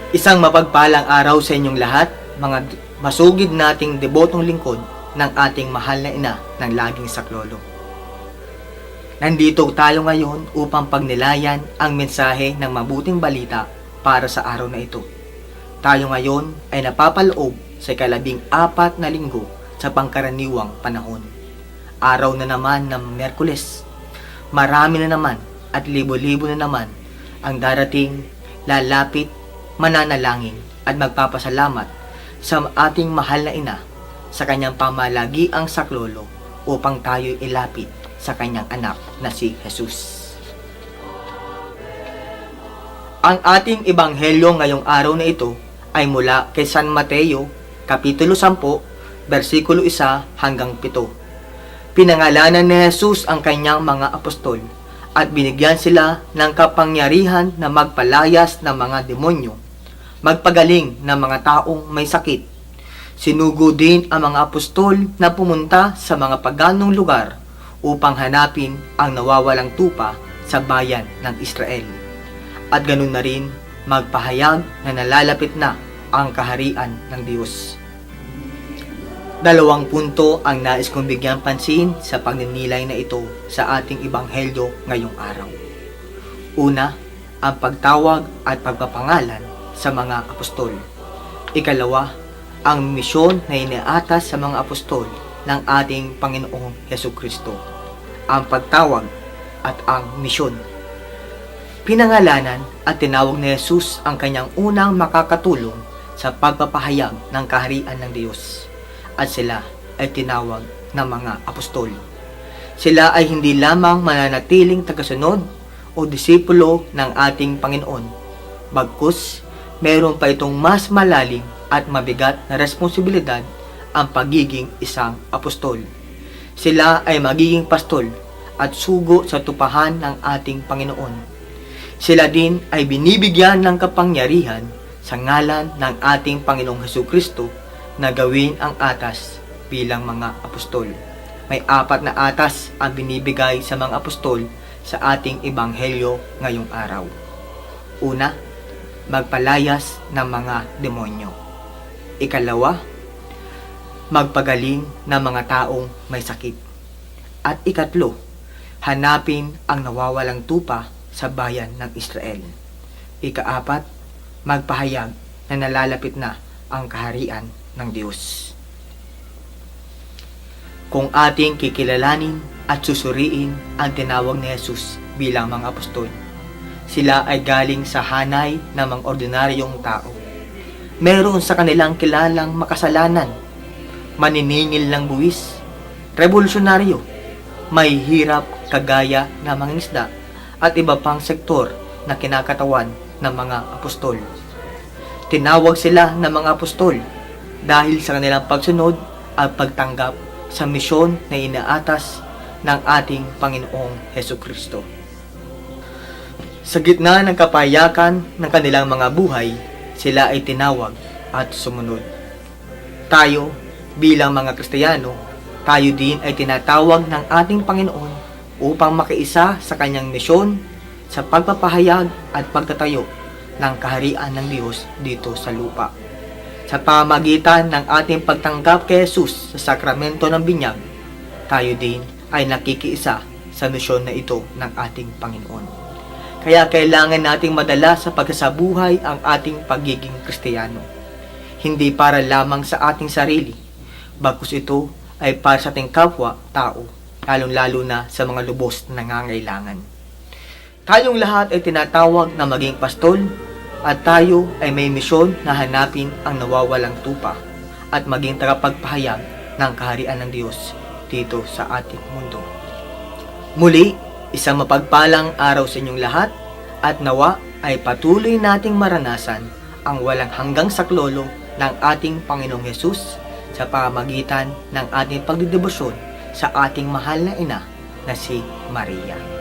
Isang mapagpalang araw sa inyong lahat, mga masugid nating debotong lingkod ng ating mahal na ina ng laging saklolo. Nandito tayo ngayon upang pagnilayan ang mensahe ng mabuting balita para sa araw na ito. Tayo ngayon ay napapaloob sa 14 na linggo sa pangkaraniwang panahon. Araw na naman ng Miyerkules. Marami na naman at libo-libo na naman ang darating, lalapit, mananalangin at magpapasalamat sa ating mahal na ina sa kanyang pamalagiang saklolo upang tayo'y ilapit sa kanyang anak na si Jesus. Ang ating ebanghelyo ngayong araw na ito ay mula kay San Mateo, Kapitulo 10, versikulo 1 hanggang 7. Pinangalanan ni Jesus ang kanyang mga apostol at binigyan sila ng kapangyarihan na magpalayas ng mga demonyo, magpagaling ng mga taong may sakit. Sinugo din ang mga apostol na pumunta sa mga paganong lugar upang hanapin ang nawawalang tupa sa bayan ng Israel. At ganun na rin magpahayag na nalalapit na ang kaharian ng Diyos. 2 punto ang nais kong bigyan pansin sa pagninilay na ito sa ating ebanghelyo ngayong araw. Una, ang pagtawag at pagpapangalan sa mga apostol. Ikalawa, ang misyon na iniatas sa mga apostol ng ating Panginoong Hesukristo. Ang pagtawag at ang misyon. Pinangalanan at tinawag ni Jesus ang kanyang unang makakatulong sa pagpapahayag ng kaharian ng Diyos. At sila ay tinawag na mga apostol. Sila ay hindi lamang mananatiling tagasunod o disipulo ng ating Panginoon. Bagkus, mayroon pa itong mas malalim at mabigat na responsibilidad ang pagiging isang apostol. Sila ay magiging pastol at sugo sa tupahan ng ating Panginoon. Sila din ay binibigyan ng kapangyarihan sa ngalan ng ating Panginoong Hesukristo na gawin ang atas bilang mga apostol. May 4 na atas ang binibigay sa mga apostol sa ating ebanghelyo ngayong araw. Una, magpalayas ng mga demonyo. Ikalawa, magpagaling ng mga taong may sakit. At ikatlo, hanapin ang nawawalang tupa sa bayan ng Israel. Ika-4, magpahayag na nalalapit na ang kaharian ng Diyos. Kung ating kikilalanin at susuriin ang tinawag ni Jesus bilang mga apostol, sila ay galing sa hanay ng mga ordinaryong tao. Meron sa kanilang kilalang makasalanan, maniningil ng buwis, revolusyonaryo, may hirap kagaya ng mga isda at iba pang sektor na kinakatawan ng mga apostol. Tinawag sila ng mga apostol dahil sa kanilang pagsunod at pagtanggap sa misyon na inaatas ng ating Panginoong Hesukristo. Sa gitna ng kapayakan ng kanilang mga buhay, sila ay tinawag at sumunod. Tayo, bilang mga Kristiyano, tayo din ay tinatawag ng ating Panginoon upang makiisa sa kanyang misyon sa pagpapahayag at pagtatayo ng kaharian ng Diyos dito sa lupa. Sa pamagitan ng ating pagtanggap kay Jesus sa sakramento ng binyag, tayo din ay nakikiisa sa misyon na ito ng ating Panginoon. Kaya kailangan nating madala sa pagsasabuhay ang ating pagiging Kristiyano. Hindi para lamang sa ating sarili, bagkus ito ay para sa ating kapwa-tao, lalong-lalo na sa mga lubos na nangangailangan. Tayong lahat ay tinatawag na maging pastol at tayo ay may misyon na hanapin ang nawawalang tupa at maging tagapagpahayag ng kaharian ng Diyos dito sa ating mundo. Muli, isang mapagpalang araw sa inyong lahat at nawa ay patuloy nating maranasan ang walang hanggang saklolo ng ating Panginoong Hesus sa pamamagitan ng ating pagdedebosyon sa ating mahal na ina na si Maria.